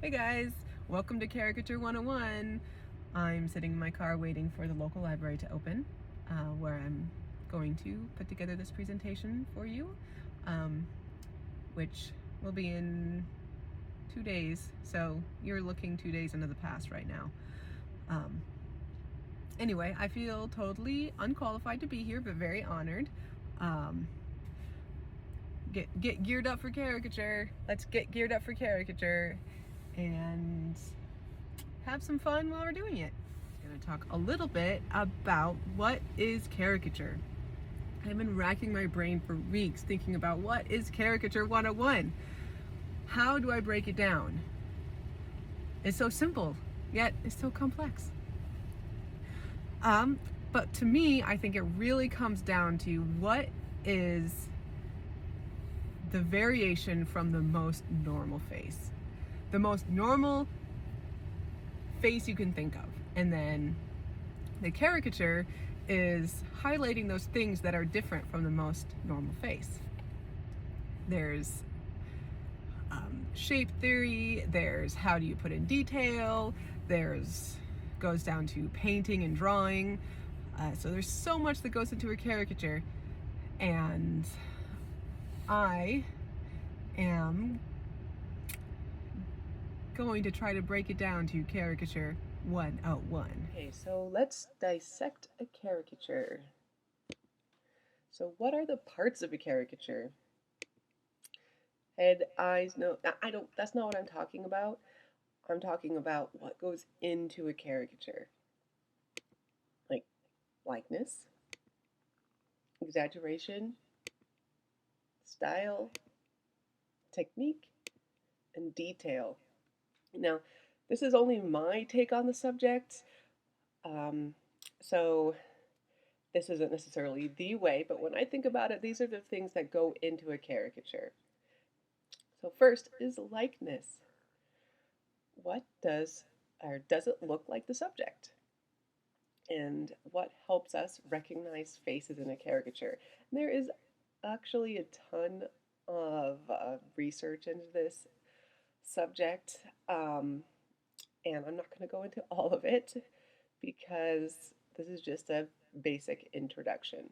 Hey guys, welcome to Caricature 101. I'm sitting in my car waiting for the local library to open, where I'm going to put together this presentation for you, which will be in 2 days. So you're looking 2 days into the past right now. Anyway, I feel totally unqualified to be here, but very honored. Get geared up for caricature. Let's get geared up for caricature and have some fun while we're doing it. I'm going to talk a little bit about what is caricature. I've been racking my brain for weeks thinking about what is caricature 101. How do I break it down? It's so simple, yet it's so complex. But to me, I think it really comes down to what is the variation from the most normal face. The most normal face you can think of. And then the caricature is highlighting those things that are different from the most normal face. There's shape theory, there's how do you put in detail, there's goes down to painting and drawing. So there's so much that goes into a caricature, and I am going to try to break it down to caricature 101. Okay, so let's dissect a caricature. So what are the parts of a caricature? Head, eyes, no, that's not what I'm talking about. I'm talking about what goes into a caricature. Like likeness, exaggeration, style, technique, and detail. Now, this is only my take on the subject, so this isn't necessarily the way, but when I think about it, these are the things that go into a caricature. So first is likeness. What does it look like the subject? And what helps us recognize faces in a caricature? And there is actually a ton of research into this subject, and I'm not going to go into all of it because this is just a basic introduction.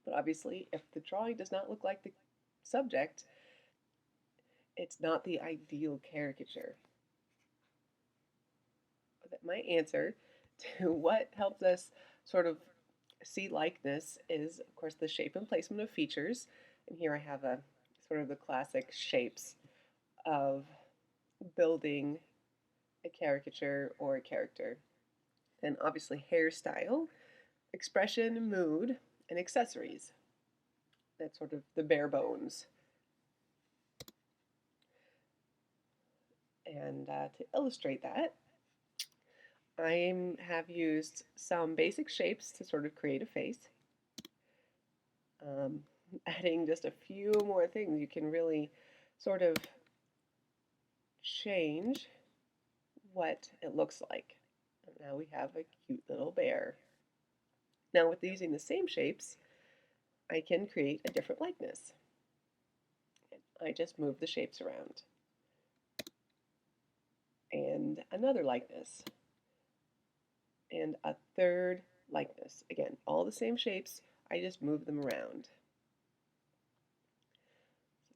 But obviously, if the drawing does not look like the subject, it's not the ideal caricature. But my answer to what helps us sort of see likeness is, of course, the shape and placement of features. And here I have a sort of the classic shapes of building a caricature or a character. And obviously hairstyle, expression, mood, and accessories. That's sort of the bare bones. And to illustrate that, I have used some basic shapes to sort of create a face. Adding just a few more things, you can really sort of change what it looks like. And now we have a cute little bear. Now with using the same shapes, I can create a different likeness. I just move the shapes around. And another likeness. And a third likeness. Again, all the same shapes, I just move them around.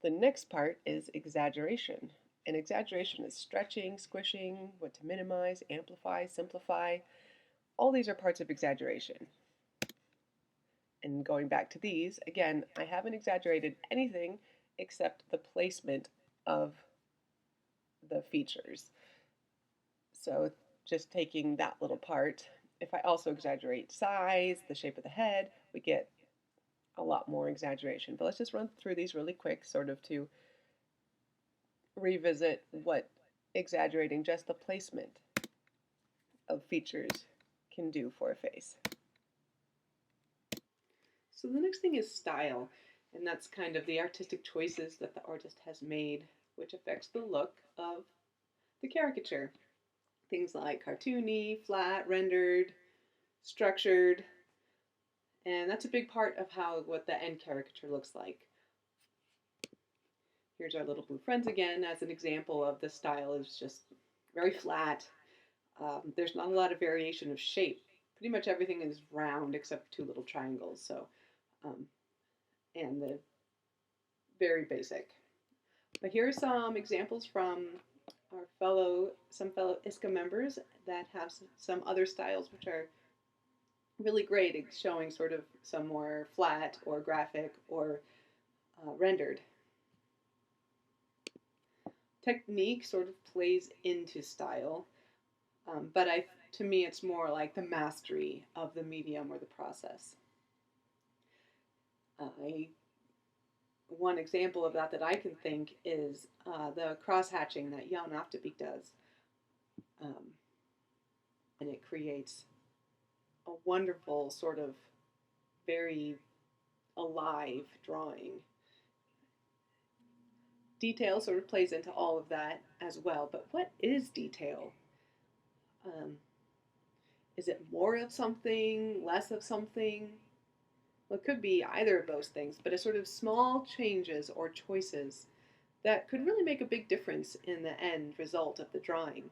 The next part is exaggeration. And exaggeration is stretching, squishing, what to minimize, amplify, simplify. All these are parts of exaggeration. And going back to these, again, I haven't exaggerated anything except the placement of the features. So just taking that little part, if I also exaggerate size, the shape of the head, we get a lot more exaggeration. But let's just run through these really quick, sort of to revisit what exaggerating just the placement of features can do for a face. So the next thing is style, and that's kind of the artistic choices that the artist has made, which affects the look of the caricature. Things like cartoony, flat, rendered, structured, and that's a big part of what the end caricature looks like. Here's our little blue friends again as an example of the style is just very flat. There's not a lot of variation of shape. Pretty much everything is round except two little triangles. So, um, and the very basic. But here are some examples from some fellow ISCA members that have some other styles which are really great at showing sort of some more flat or graphic or rendered. Technique sort of plays into style, but to me it's more like the mastery of the medium or the process. One example of that I can think is the cross hatching that Jan Aftebeek does. And it creates a wonderful sort of very alive drawing. Detail sort of plays into all of that as well, but what is detail? Um, is it more of something, less of something? Well, it could be either of those things, but it's sort of small changes or choices that could really make a big difference in the end result of the drawing.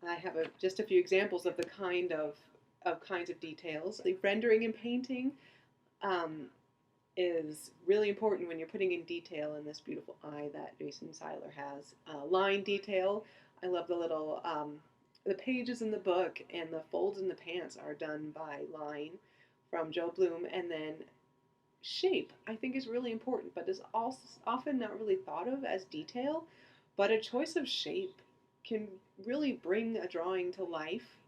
I have just a few examples of the kinds of details. The rendering and painting um, is really important when you're putting in detail in this beautiful eye that Jason Seiler has. Line detail. I love the pages in the book and the folds in the pants are done by line from Joe Bloom, and then shape I think is really important, but is also often not really thought of as detail. But a choice of shape can really bring a drawing to life.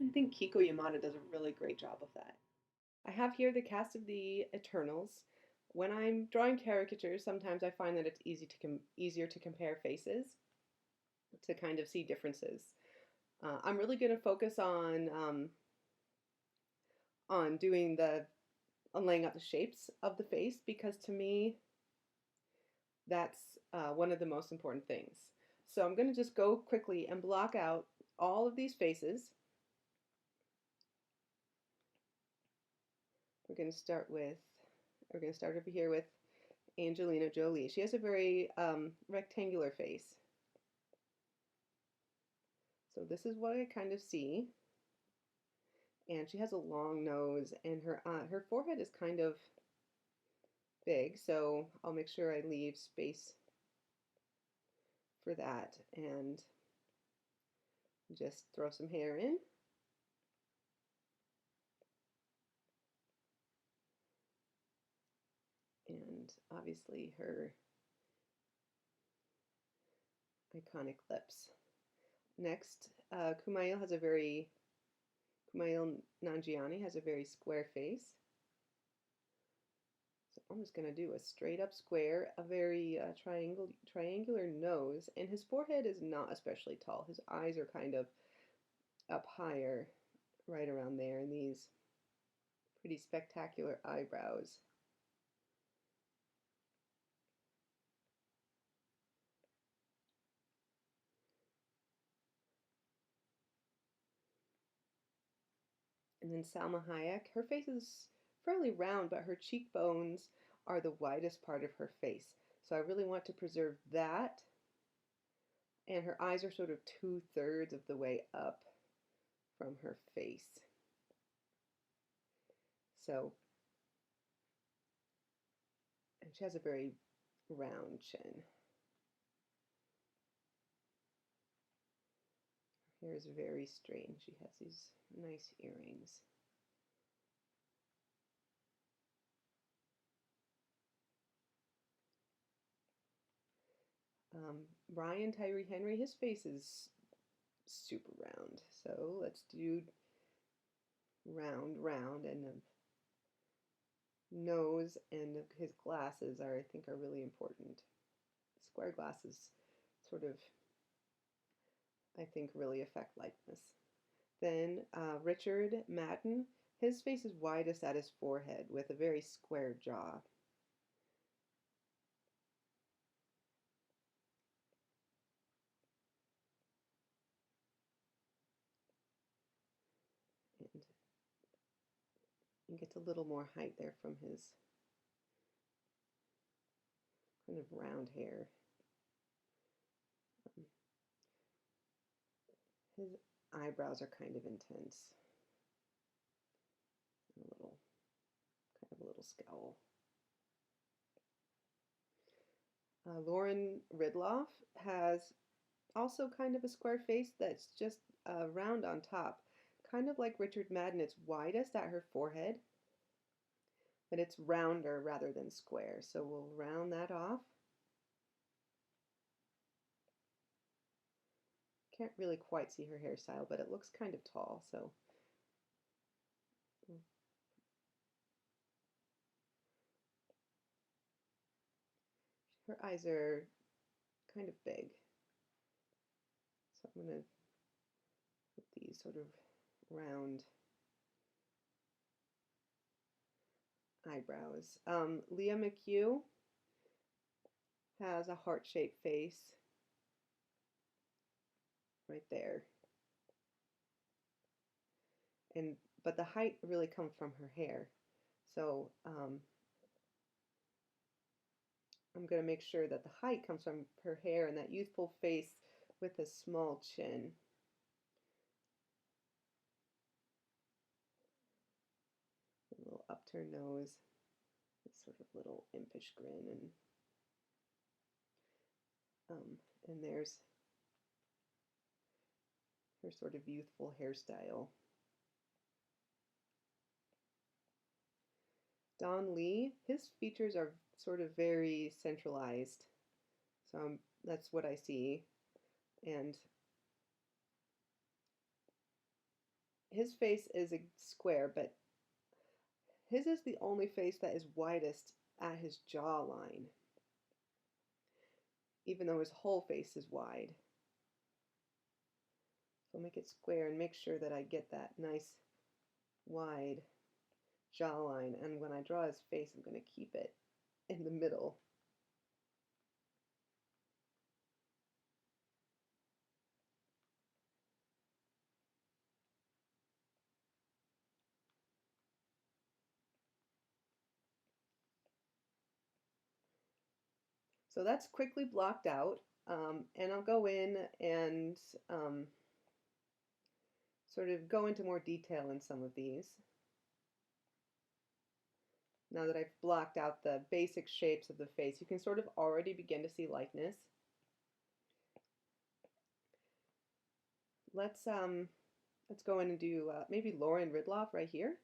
I think Kiko Yamada does a really great job of that. I have here the cast of the Eternals. When I'm drawing caricatures, sometimes I find that it's easier to compare faces to kind of see differences. I'm really going to focus on doing on laying out the shapes of the face because to me that's one of the most important things. So I'm going to just go quickly and block out all of these faces. We're going to start over here with Angelina Jolie. She has a very rectangular face. So this is what I kind of see. And she has a long nose, and her forehead is kind of big, so I'll make sure I leave space for that and just throw some hair in. And obviously her iconic lips. Next, Kumail Nanjiani has a very square face. So I'm just going to do a straight up square, a very triangular nose, and his forehead is not especially tall. His eyes are kind of up higher, right around there, and these pretty spectacular eyebrows. And then Salma Hayek, her face is fairly round, but her cheekbones are the widest part of her face. So I really want to preserve that. And her eyes are sort of 2/3 of the way up from her face. So, and she has a very round chin. Her hair is very straight. She has these nice earrings. Ryan Tyree Henry, his face is super round. So let's do round, and the nose and his glasses I think are really important. Square glasses sort of, I think, really affect likeness. Then Richard Madden, his face is widest at his forehead with a very square jaw. And he gets a little more height there from his kind of round hair. His eyebrows are kind of intense. Kind of a little scowl. Lauren Ridloff has also kind of a square face that's just round on top. Kind of like Richard Madden, it's widest at her forehead, but it's rounder rather than square. So we'll round that off. Can't really quite see her hairstyle, but it looks kind of tall, so. Her eyes are kind of big. So I'm going to put these sort of round eyebrows. Leah McHugh has a heart-shaped face right there. But the height really comes from her hair. So I'm going to make sure that the height comes from her hair and that youthful face with a small chin. A little upturned nose, this sort of little impish grin, and there's her sort of youthful hairstyle. Don Lee, his features are sort of very centralized, so that's what I see, and his face is a square, but his is the only face that is widest at his jawline, even though his whole face is wide. So I'll make it square and make sure that I get that nice wide jawline, and when I draw his face, I'm going to keep it in the middle. So that's quickly blocked out, and I'll go in and sort of go into more detail in some of these. Now that I've blocked out the basic shapes of the face, you can sort of already begin to see likeness. Let's go in and do maybe Lauren Ridloff right here.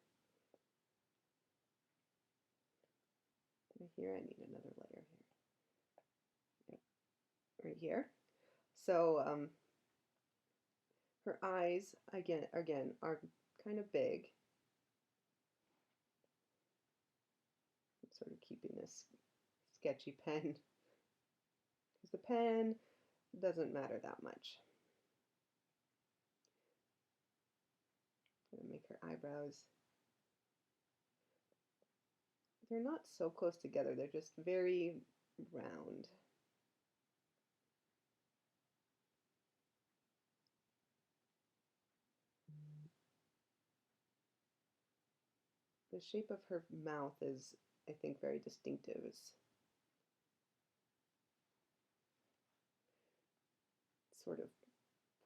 Right here, I need another layer here. Yep. Right here. So her eyes again are kind of big. I'm sort of keeping this sketchy pen because the pen doesn't matter that much. I'm going to make her eyebrows. They're not so close together, they're just very round. The shape of her mouth is, I think, very distinctive. It's sort of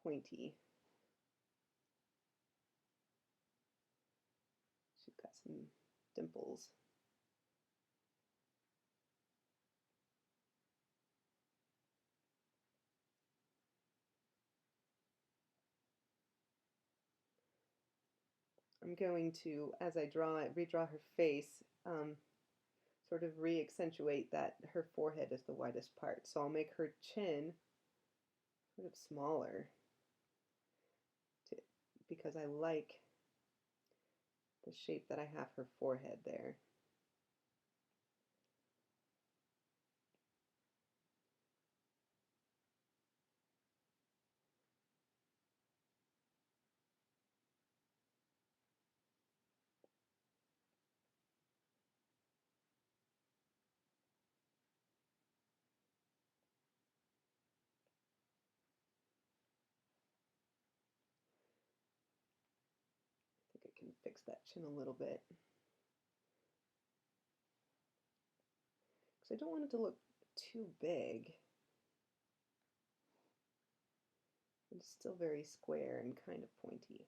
pointy. She's got some dimples. I'm going to, as I redraw her face, sort of re-accentuate that her forehead is the widest part. So I'll make her chin sort of smaller because I like the shape that I have her forehead there. I think I can fix that chin a little bit. Because I don't want it to look too big. It's still very square and kind of pointy.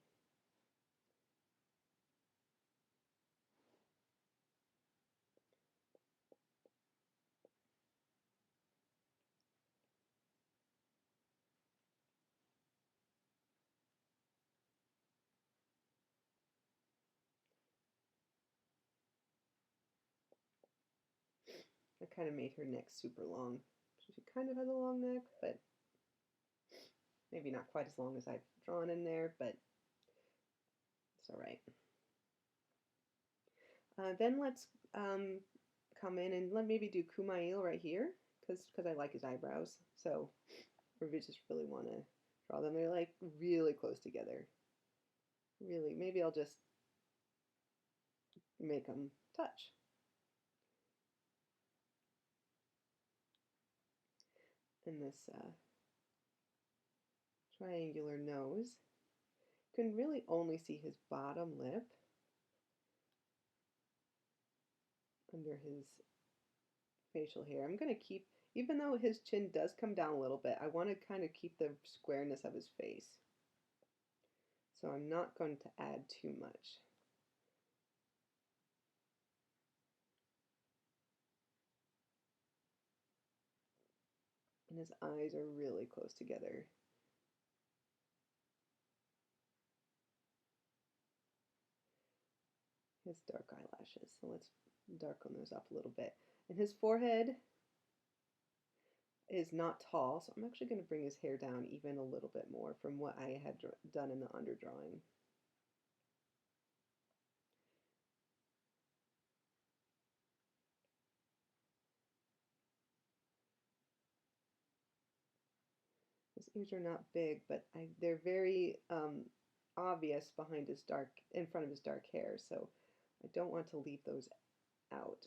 I kind of made her neck super long. She kind of has a long neck, but maybe not quite as long as I've drawn in there, but it's all right. Then let's come in and maybe do Kumail right here, because I like his eyebrows. So we just really want to draw them. They're like really close together. Really, maybe I'll just make them touch. And this triangular nose. You can really only see his bottom lip under his facial hair. I'm going to keep, even though his chin does come down a little bit, I want to kind of keep the squareness of his face. So I'm not going to add too much. And his eyes are really close together. His dark eyelashes. So let's darken those up a little bit. And his forehead is not tall, so I'm actually going to bring his hair down even a little bit more from what I had done in the underdrawing. His ears are not big, but they're very obvious behind his in front of his dark hair, so I don't want to leave those out.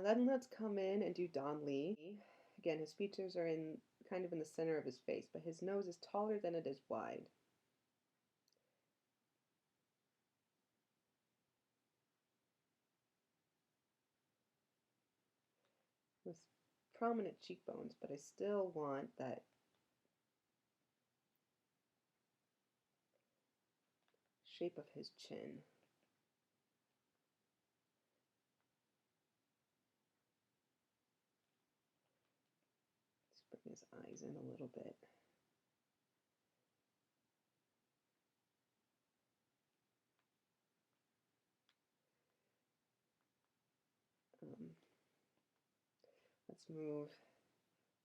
Then let's come in and do Don Lee. Again, his features are kind of in the center of his face, but his nose is taller than it is wide. With prominent cheekbones, but I still want that shape of his chin. Let's bring his eyes in a little bit.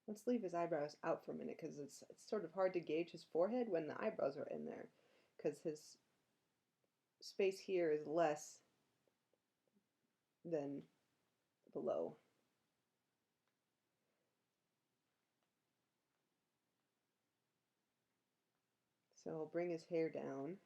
Let's leave his eyebrows out for a minute because it's sort of hard to gauge his forehead when the eyebrows are in there because his space here is less than below. So I'll bring his hair down.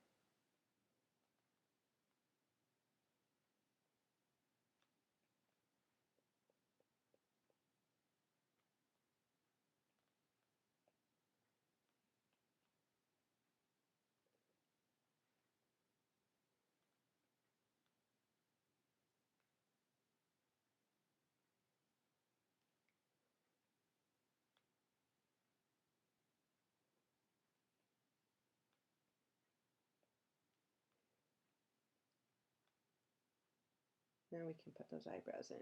Now we can put those eyebrows in.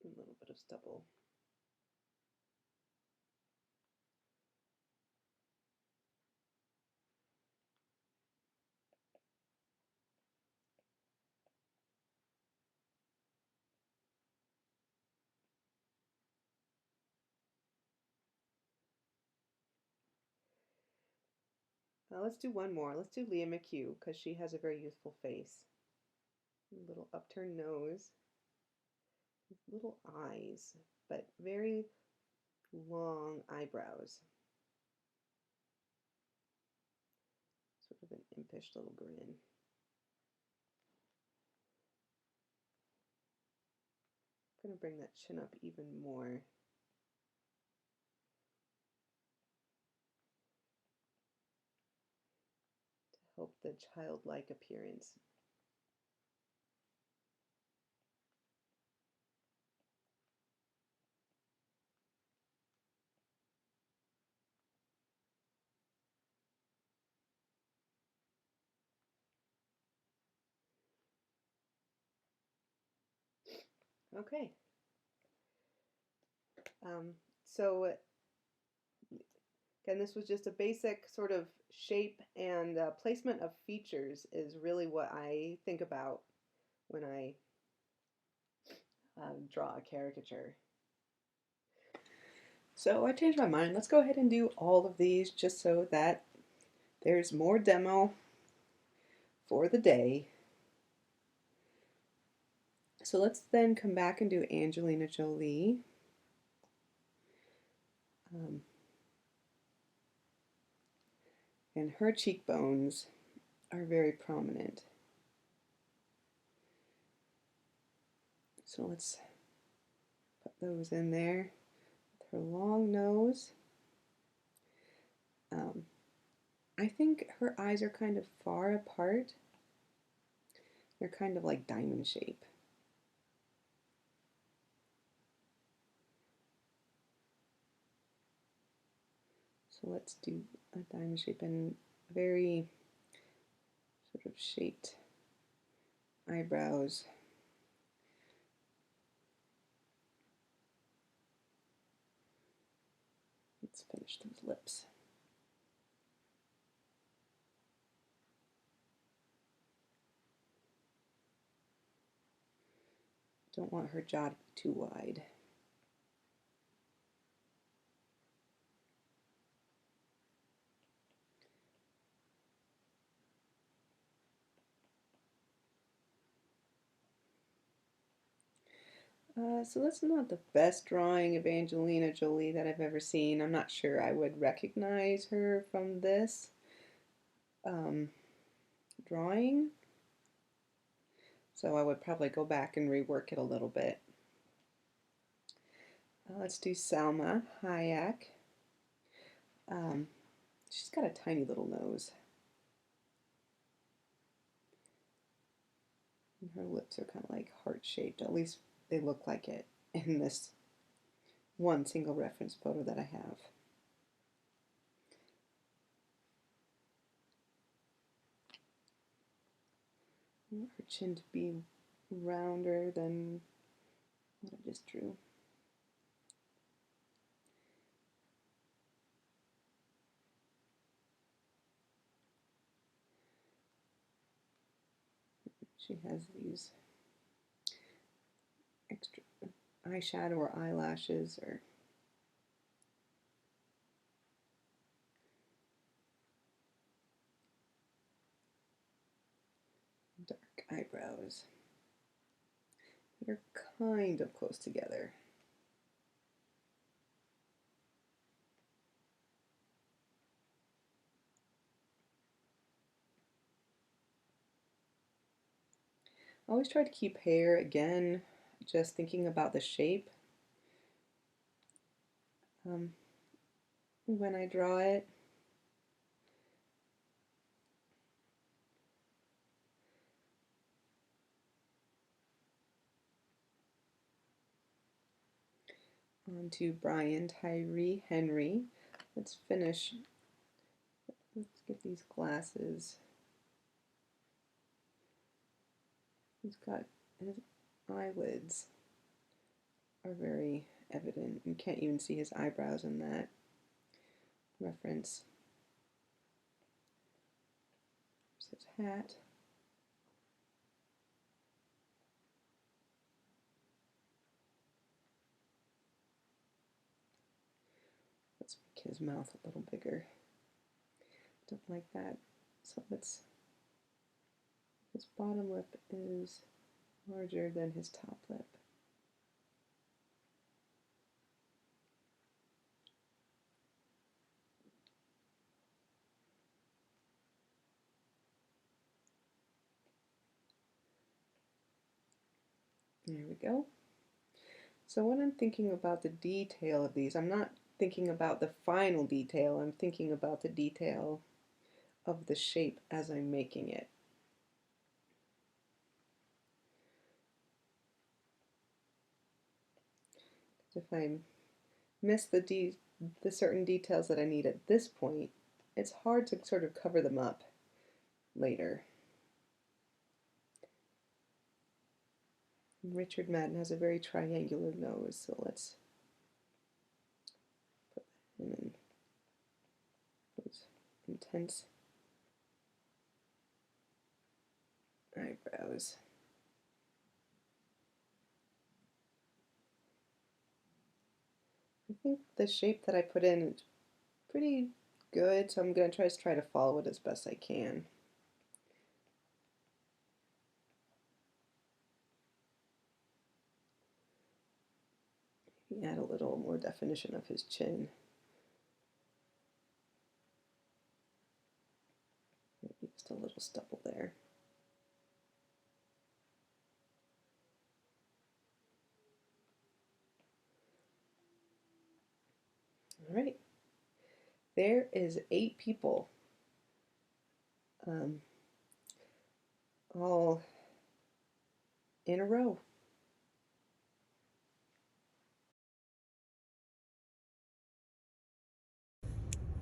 A little bit of stubble. Let's do one more. Let's do Leah McHugh because she has a very youthful face. A little upturned nose. Little eyes, but very long eyebrows. impish little grin. I'm going to bring that chin up even more. To help the childlike appearance. Okay. So again, this was just a basic sort of shape and placement of features is really what I think about when I draw a caricature. So I changed my mind. Let's go ahead and do all of these just so that there's more demo for the day. So let's then come back and do Angelina Jolie. And her cheekbones are very prominent. So let's put those in there. With her long nose. I think her eyes are kind of far apart. They're kind of like diamond shape. So let's do a diamond shape and very sort of shaped eyebrows. Let's finish those lips. Don't want her jaw to be too wide. So that's not the best drawing of Angelina Jolie that I've ever seen. I'm not sure I would recognize her from this drawing. So I would probably go back and rework it a little bit. Let's do Salma Hayek. She's got a tiny little nose. And her lips are kind of like heart-shaped. At least they look like it in this one single reference photo that I have. I want her chin to be rounder than what I just drew. She has these extra eyeshadow or eyelashes or dark eyebrows. They're kind of close together. I always try to keep hair, again, just thinking about the shape when I draw it. On to Brian Tyree Henry. Let's finish. Let's get these glasses. He's got his eyelids are very evident. You can't even see his eyebrows in that reference. There's his hat. Let's make his mouth a little bigger. Don't like that. So let's, his bottom lip is larger than his top lip. There we go. So when I'm thinking about the detail of these, I'm not thinking about the final detail, I'm thinking about the detail of the shape as I'm making it. If I miss the certain details that I need at this point, it's hard to sort of cover them up later. Richard Madden has a very triangular nose, so let's put him in those intense eyebrows. I think the shape that I put in is pretty good, so I'm going to try to follow it as best I can. Add a little more definition of his chin. Maybe just a little stubble there. All right, there is 8 people, all in a row.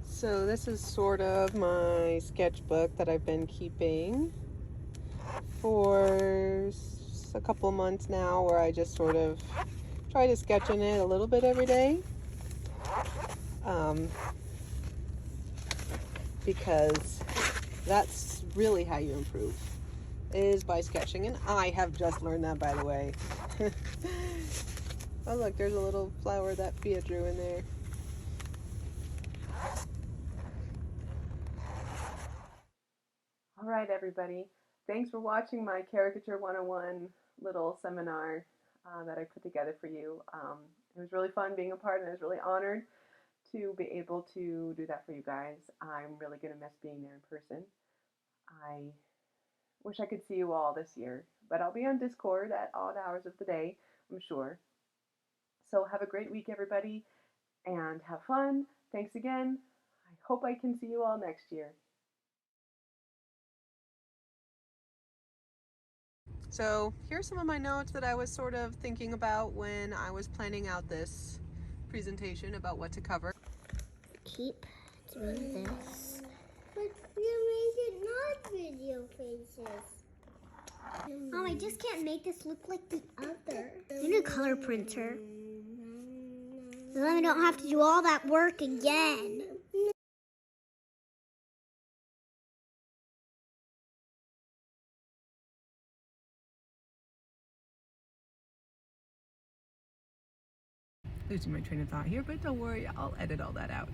So this is sort of my sketchbook that I've been keeping for a couple of months now, where I just sort of try to sketch in it a little bit every day. Because that's really how you improve, is by sketching, and I have just learned that, by the way. Oh look, there's a little flower that Fia drew in there. Alright everybody, thanks for watching my Caricature 101 little seminar that I put together for you. It was really fun being a part, and I was really honored to be able to do that for you guys. I'm really going to miss being there in person. I wish I could see you all this year, but I'll be on Discord at odd hours of the day, I'm sure. So have a great week, everybody, and have fun. Thanks again. I hope I can see you all next year. So here's some of my notes that I was sort of thinking about when I was planning out this presentation about what to cover. Keep doing this. But you made it not video faces. Mom, I just can't make this look like the other. I need a color printer. Then I don't have to do all that work again. Losing my train of thought here, but don't worry, I'll edit all that out.